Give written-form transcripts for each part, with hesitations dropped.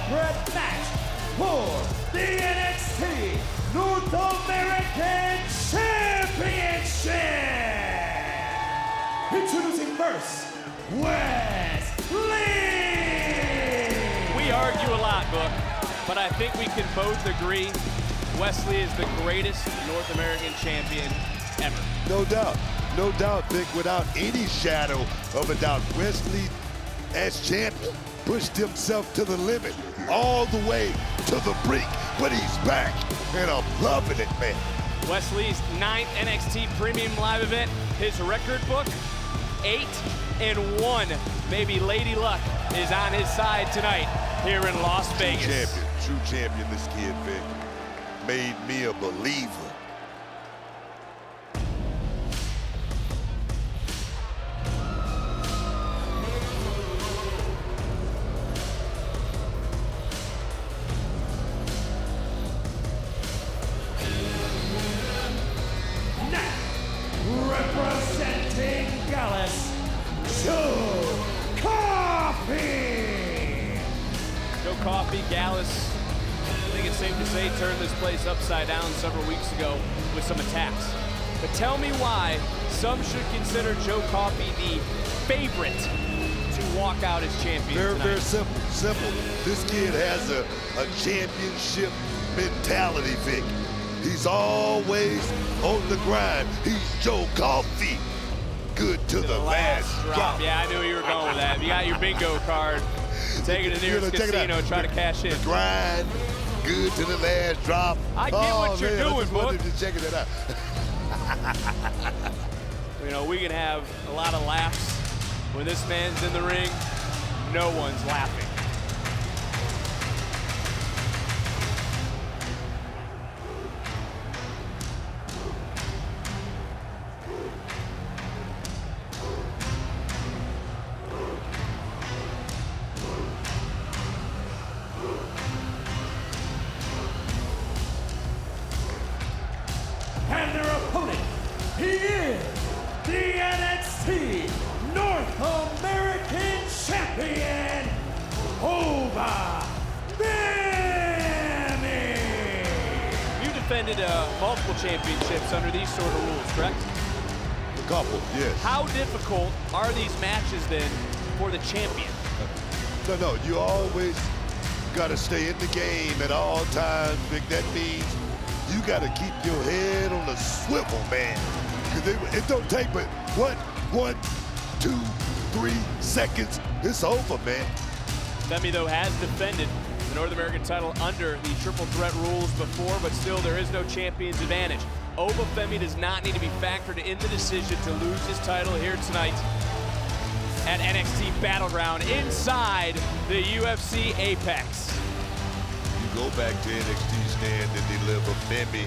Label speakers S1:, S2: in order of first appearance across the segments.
S1: threat match for the NXT North American Championship. Introducing first, Wesley.
S2: We argue a lot, Book, but I think we can both agree Wesley is the greatest North American champion ever.
S3: No doubt, Vic, without any shadow of a doubt. Wesley, as champion, pushed himself to the limit, all the way to the brink, but he's back, and I'm loving it, man.
S2: Wesley's 9th NXT Premium Live event, his record book, 8-1. Maybe Lady Luck is on his side tonight here in Las Vegas.
S3: True champion, this kid, Vic. Made me a believer.
S1: Representing Gallus, Joe Coffey.
S2: Joe Coffey, Gallus, I think it's safe to say, turned this place upside down several weeks ago with some attacks. But tell me why some should consider Joe Coffey the favorite to walk out as champion tonight.
S3: Very simple. This kid has a championship mentality, Vic. He's always on the grind. He's Joe Coffey. Good to the last drop.
S2: Yeah, I knew you were going with that. You got your bingo card. Take it to the nearest casino, try to cash in.
S3: The grind, good to the last drop.
S2: I get what you're doing, Book.
S3: Just checking it out.
S2: You know, we can have a lot of laughs. When this man's in the ring, no one's laughing.
S1: And their opponent, he is the NXT North American Champion, Oba Femi.
S2: You defended multiple championships under these sort of rules, correct?
S3: A couple, yes.
S2: How difficult are these matches then for the champion?
S3: No, you always got to stay in the game at all times, Vic. That means you got to keep your head on the swivel, man. Because it don't take but 1, 2, 3 seconds. It's over, man.
S2: Femi, though, has defended the North American title under the triple threat rules before, but still there is no champion's advantage. Oba Femi does not need to be factored in the decision to lose his title here tonight at NXT Battleground inside the UFC Apex.
S3: You go back to NXT stand and deliver Femi,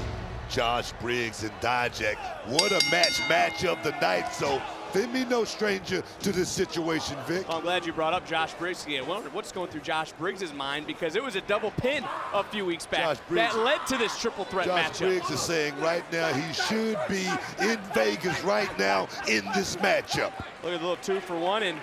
S3: Josh Briggs, and Dijak. What a match of the night. So Femi no stranger to this situation, Vic.
S2: Well, I'm glad you brought up Josh Briggs again. I wonder what's going through Josh Briggs' mind, because it was a double pin a few weeks back that led to this triple threat matchup.
S3: Josh Briggs is saying right now he should be in Vegas right now in this matchup.
S2: Look at the little 2-for-1, and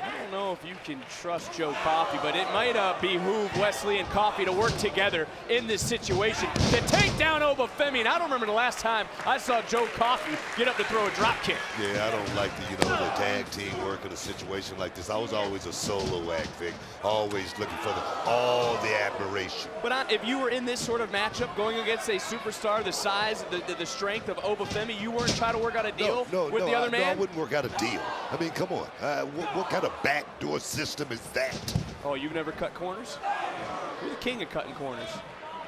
S2: I don't know if you can trust Joe Coffey, but it might behoove Wesley and Coffey to work together in this situation to take down Oba Femi. And I don't remember the last time I saw Joe Coffey get up to throw a drop kick.
S3: Yeah, I don't like the tag team work in a situation like this. I was always a solo act, Vic. Always looking for all the admiration.
S2: But if you were in this sort of matchup going against a superstar the size, the strength of Oba Femi, you weren't trying to work out a deal with the other man?
S3: No, I wouldn't work out a deal. I mean, come on. What kind of backdoor system is that?
S2: Oh, you've never cut corners? You're the king of cutting corners.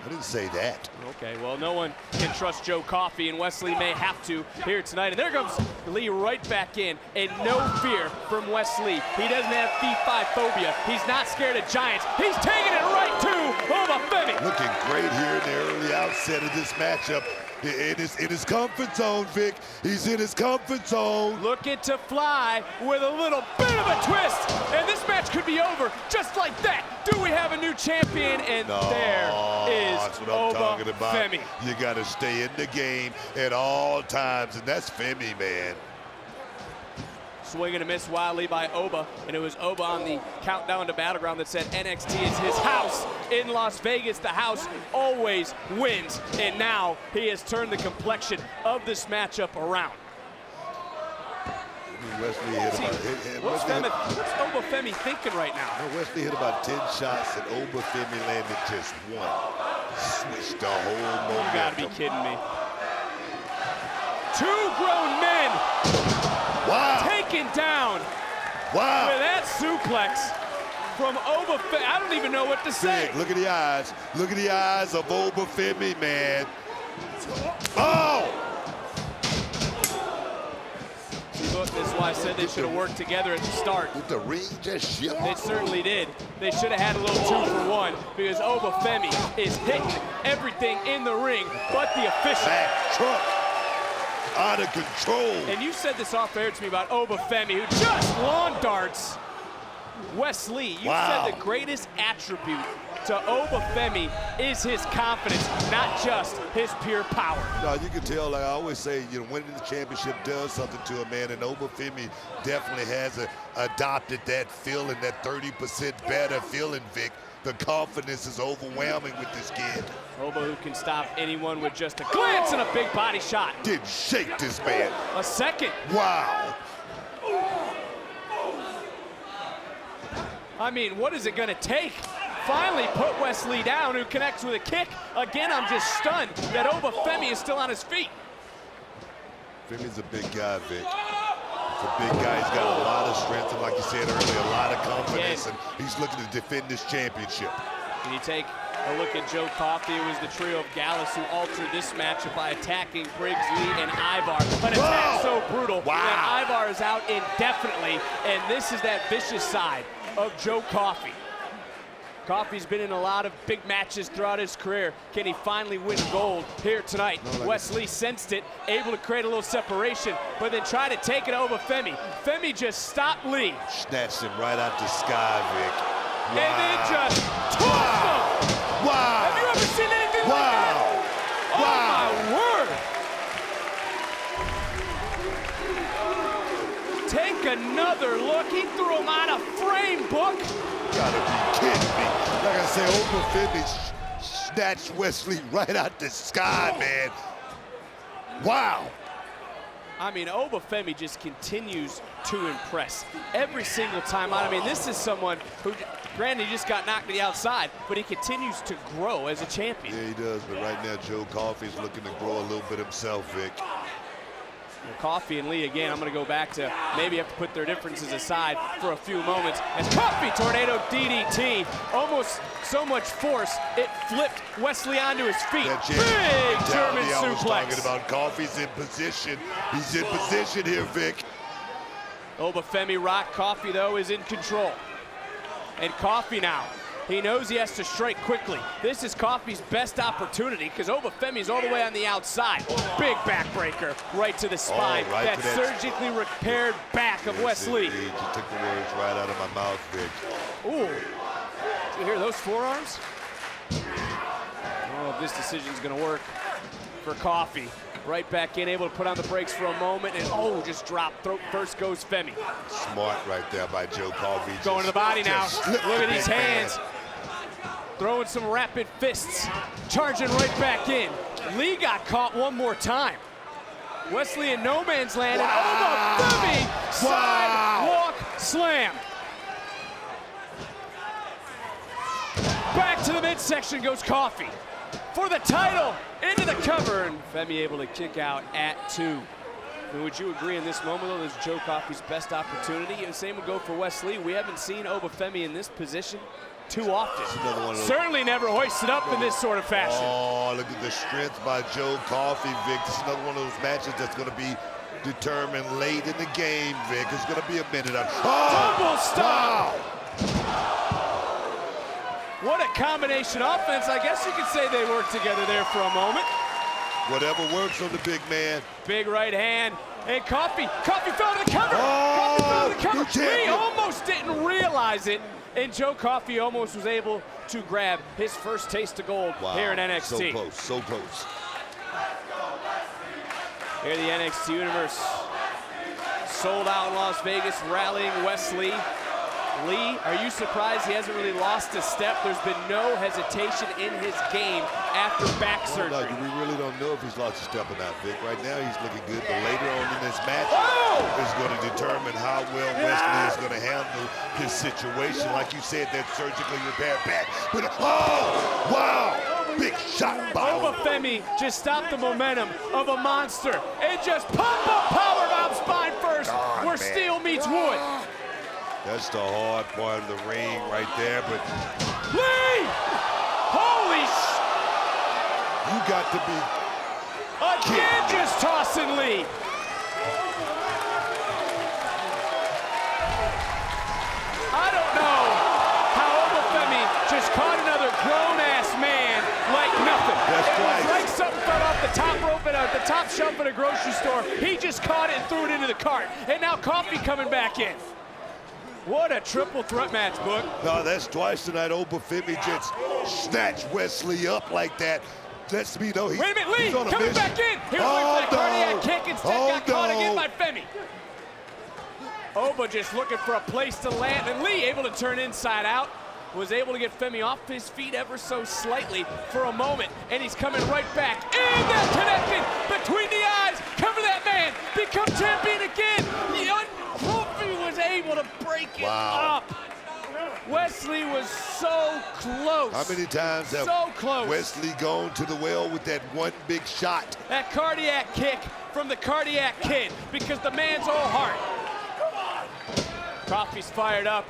S3: I didn't say that.
S2: Okay, well, no one can trust Joe Coffey, and Wesley may have to here tonight. And there comes Lee right back in, and no fear from Wesley. He doesn't have fee-fi phobia. He's not scared of giants. He's taking it right to Oba Femi.
S3: Looking great here in the early outset of this matchup. In his comfort zone, Vic. He's in his comfort zone.
S2: Looking to fly with a little bit of a twist. And this match could be over just like that. Do we have a new champion? And there is
S3: that's what I'm talking about.
S2: Femi.
S3: You got to stay in the game at all times, and that's Femi, man.
S2: Swing and a miss wildly by Oba, and it was Oba on the countdown to Battleground that said NXT is his house in Las Vegas. The house always wins, and now he has turned the complexion of this matchup around.
S3: Wesley hit
S2: What's Oba Femi thinking right now?
S3: Wesley hit about 10 shots, and Oba Femi landed just one. Switched the whole momentum.
S2: You gotta be kidding me. Two grown men taken down with that suplex from Oba Femi. I don't even know what to say.
S3: Look at the eyes. Look at the eyes of Oba Femi, man. Oh!
S2: Look, this is why I said they should have worked together at the start.
S3: Did the ring just shift?
S2: They certainly did. They should have had a little 2-for-1 because Oba Femi is hitting everything in the ring but the official.
S3: Back truck. Out of control.
S2: And you said this off air to me about Oba Femi, who just lawn darts Wesley. You said the greatest attribute to Oba Femi is his confidence, not just his pure power.
S3: No, you can tell, like I always say, you know, winning the championship does something to a man, and Oba Femi definitely has adopted that feeling, that 30% better feeling, Vic. The confidence is overwhelming with this kid.
S2: Oba, who can stop anyone with just a glance and a big body shot.
S3: Didn't shake this man.
S2: A second.
S3: Wow.
S2: I mean, what is it gonna take? Finally put Wesley down, who connects with a kick. Again, I'm just stunned that Oba Femi is still on his feet.
S3: Femi's a big guy, Vic. He's a big guy. He's got a lot of strength, and like you said earlier, a lot of confidence, and he's looking to defend this championship.
S2: Can you take a look at Joe Coffey? It was the trio of Gallus who altered this matchup by attacking Briggs, Lee, and Ivar. An attack so brutal that Ivar is out indefinitely, and this is that vicious side of Joe Coffey. Coffey's been in a lot of big matches throughout his career. Can he finally win gold here tonight? Wesley sensed it, able to create a little separation, but then try to take it over Femi. Femi just stopped Lee.
S3: Snatched him right out the sky, Vic.
S2: And then just tossed him.
S3: Wow.
S2: Have you ever seen anything like that? Oh, my word. Take another look. He threw him out of frame, Book.
S3: Gotta be kidding me. Like I said, Oba Femi snatched Wesley right out the sky, man. Wow.
S2: I mean, Oba Femi just continues to impress every single time out. I mean, this is someone who, granted, he just got knocked to the outside, but he continues to grow as a champion.
S3: Yeah, he does, but right now, Joe Coffey's looking to grow a little bit himself, Vic.
S2: Coffey and Lee, again, I'm going to go back to maybe have to put their differences aside for a few moments. As Coffey tornado DDT, almost so much force, it flipped Wesley onto his feet. Big German suplex. I was
S3: talking about Coffey's in position. He's in position here, Vic.
S2: Oba Femi rock. Coffey, though, is in control. And Coffey now, he knows he has to strike quickly. This is Coffey's best opportunity because Oba Femi's all the way on the outside. Big backbreaker right to the spine. That surgically repaired back of Wesley.
S3: You took the words right out of my mouth, Vic.
S2: Ooh, did you hear those forearms? I don't know if this decision's gonna work for Coffey. Right back in, able to put on the brakes for a moment, and just dropped. Throat first goes Femi.
S3: Smart right there by Joe Coffey.
S2: Going to the body now. Look at these hands. Throwing some rapid fists. Charging right back in. Lee got caught one more time. Wesley in no man's land, and Oba Femi sidewalk slam. Back to the midsection goes Coffey for the title, into the cover, and Femi able to kick out at 2. And would you agree in this moment, though, this is Joe Coffey's best opportunity? And the same would go for Wesley. We haven't seen Oba Femi in this position too often. Certainly never hoisted up in this sort of fashion.
S3: Oh, look at the strength by Joe Coffey, Vic. This is another one of those matches that's going to be determined late in the game, Vic. It's going to be a minute.
S2: Double stop! Wow. What a combination offense. I guess you could say they worked together there for a moment.
S3: Whatever works on the big man.
S2: Big right hand. And Coffey fell to the cover. Coffey fell to the cover. He almost didn't realize it. And Joe Coffey almost was able to grab his first taste of gold here in NXT.
S3: So close, so close.
S2: Here the NXT Universe sold out in Las Vegas, rallying Wesley. Lee, are you surprised he hasn't really lost a step? There's been no hesitation in his game after back surgery.
S3: We really don't know if he's lost a step or not, Vic. Right now he's looking good, but later on in this match is going to determine how well Wesley is going to handle his situation. Like you said, that surgically repaired back. But oh, wow! Big shot by
S2: Oba Femi just stopped the momentum of a monster and just pump up power bomb spine first, where steel meets wood.
S3: That's the hard part of the ring right there, but
S2: Lee! Holy
S3: you got to be
S2: again just tossing Lee. I don't know how Oba Femi just caught another grown-ass man like nothing.
S3: That's
S2: it
S3: right.
S2: was like something fell off the top rope at the top shelf at a grocery store. He just caught it and threw it into the cart. And now Coffey coming back in. What a triple threat match, Book.
S3: No, that's twice tonight. Oba Femi just snatched Wesley up like that. Lets me know he's
S2: Wait a minute, Lee,
S3: coming
S2: back in. He was looking for that cardiac kick, instead got caught again by Femi. Oba just looking for a place to land, and Lee able to turn inside out. Was able to get Femi off his feet ever so slightly for a moment, and he's coming right back. And that connection between the eyes. Cover that man. Become champion again. Coffey was able to break it up. Wesley was so close.
S3: How many times have Wesley gone to the well with that one big shot?
S2: That cardiac kick from the cardiac kid, because the man's all heart. Coffey's fired up,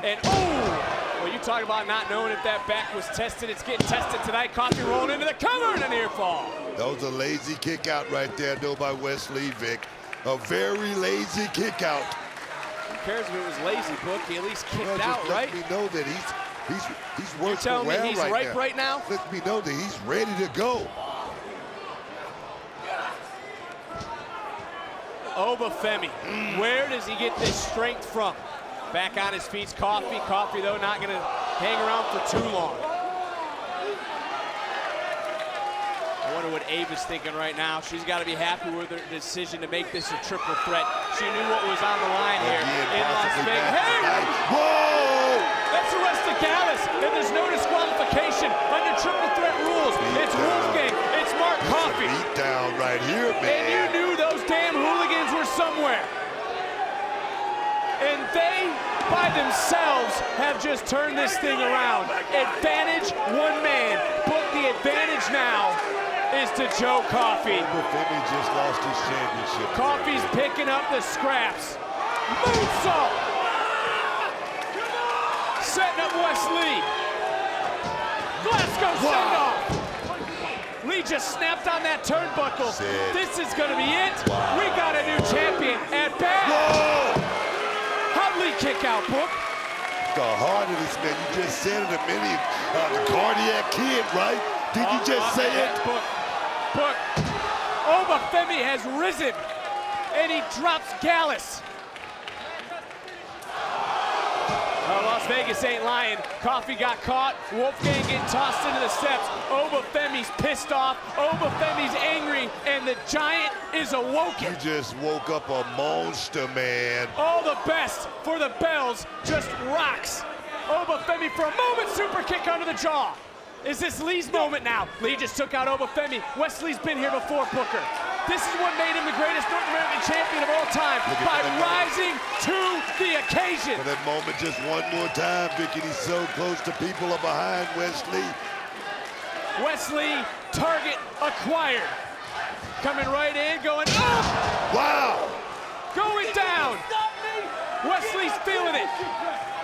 S2: and well, you talk about not knowing if that back was tested. It's getting tested tonight. Coffey rolling into the cover and a near fall.
S3: That was a lazy kick out right there, though, by Wesley, Vic. A very lazy kick out.
S2: Who cares if it was lazy, Book? He at least kicked out, right?
S3: Let me know that he's working well
S2: telling me he's
S3: right now.
S2: right now?
S3: Let me know that he's ready to go.
S2: Oba Femi, where does he get this strength from? Back on his feet, Coffey. Coffey, though, not going to hang around for too long. I wonder what Ava's thinking right now. She's got to be happy with her decision to make this a triple threat. She knew what was on the line here in Las Vegas. Hey!
S3: Whoa!
S2: That's the rest of Gallus, and there's no disqualification under triple threat rules. It's Wolfgang, it's Mark Coffey.
S3: Beat down right here, man.
S2: And you knew those damn hooligans were somewhere. And they, by themselves, have just turned this thing around. Advantage, one man. But the advantage now is to Joe Coffey.
S3: Oba Femi just lost his championship.
S2: Coffey's picking up the scraps. Moonsault! Setting up Wesley. Glasgow send-off. Lee just snapped on that turnbuckle. This is going to be it. We got a new champion at bat.
S3: Whoa!
S2: How'd Lee kick out, Book?
S3: The heart of this man, you just said it a minute. The cardiac kid, right? Did you just say it?
S2: Book. Oba Femi has risen, and he drops Gallus. Las Vegas ain't lying. Coffey got caught. Wolfgang getting tossed into the steps. Oba Femi's pissed off. Oba Femi's angry, and the giant is awoken.
S3: You just woke up a monster, man.
S2: All the best for the Bells. Just rocks. Oba Femi for a moment. Super kick under the jaw. Is this Lee's moment now? Lee just took out Oba Femi. Wesley's been here before, Booker. This is what made him the greatest North American champion of all time, by rising to the occasion.
S3: For that moment, just one more time, Vicky. He's so close to people are behind Wesley.
S2: Wesley, target acquired. Coming right in, going up.
S3: Wow.
S2: Going down. Wesley's feeling it.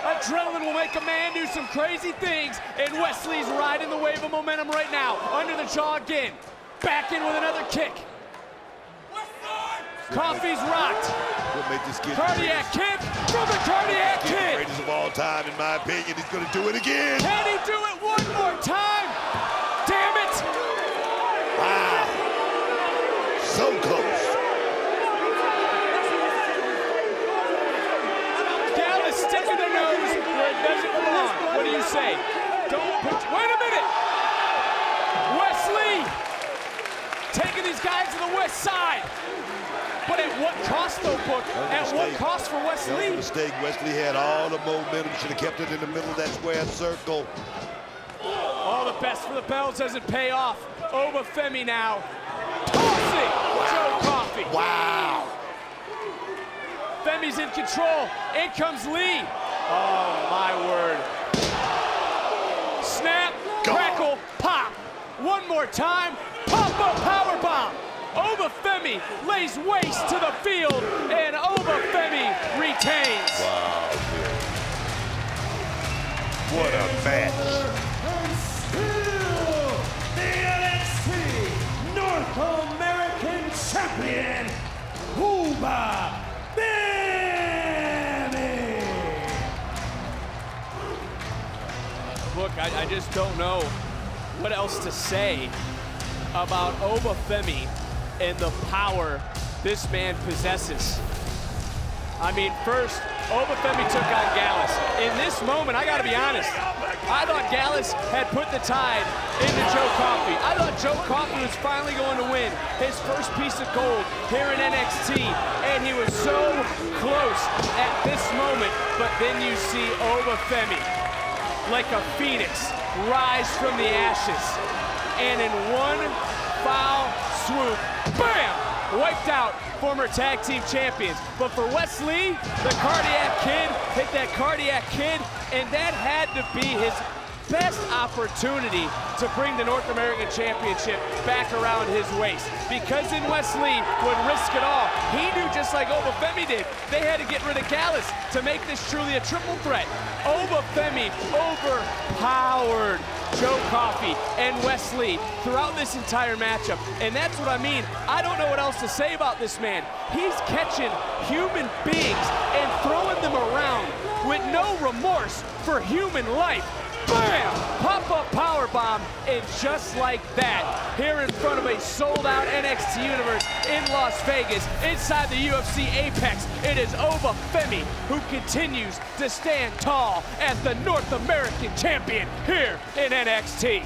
S2: Adrenaline will make a man do some crazy things, and Wesley's riding the wave of momentum right now. Under the jaw again. Back in with another kick. Coffey's rocked.
S3: We'll make this kid
S2: cardiac kick from the cardiac kid.
S3: Greatest of all time, in my opinion. He's going to do it again.
S2: Can he do it one more time? Damn it.
S3: Wow. So close.
S2: Gallus sticking their nose where it doesn't belong. What do you say? Don't put. Wait a minute. Wesley taking these guys to the west side. But at what cost, though, Book? At what cost for Wes
S3: That was
S2: Lee?
S3: a mistake. Wesley had all the momentum. Should have kept it in the middle of that square circle.
S2: All the best for the bells doesn't pay off. Oba Femi now tossing Joe Coffey.
S3: Wow.
S2: Femi's in control. In comes Lee. Oh, my word. Snap, crackle, pop. One more time. Pop-up powerbomb. Oba Femi lays waste to the field, and Oba Femi retains.
S3: Wow. What a match.
S1: And still the NXT North American Champion, Oba Femi.
S2: Look, I just don't know what else to say about Oba Femi and the power this man possesses. I mean, first, Oba Femi took on Gallus. In this moment, I gotta be honest, I thought Gallus had put the tide into Joe Coffey. I thought Joe Coffey was finally going to win his first piece of gold here in NXT, and he was so close at this moment, but then you see Oba Femi, like a phoenix, rise from the ashes, and in one foul swoop, bam, wiped out former tag team champions. But for Wes Lee, the cardiac kid hit that cardiac kid, and that had to be his best opportunity to bring the North American Championship back around his waist. Because then Wes Lee would risk it all. He knew, just like Oba Femi did, they had to get rid of Gallus to make this truly a triple threat. Oba Femi overpowered Joe Coffey and Wes Lee throughout this entire matchup. And that's what I mean. I don't know what else to say about this man. He's catching human beings and throwing them around with no remorse for human life. Bam! Pop-up powerbomb, and just like that, here in front of a sold-out NXT Universe in Las Vegas, inside the UFC Apex, it is Oba Femi who continues to stand tall as the North American Champion here in NXT.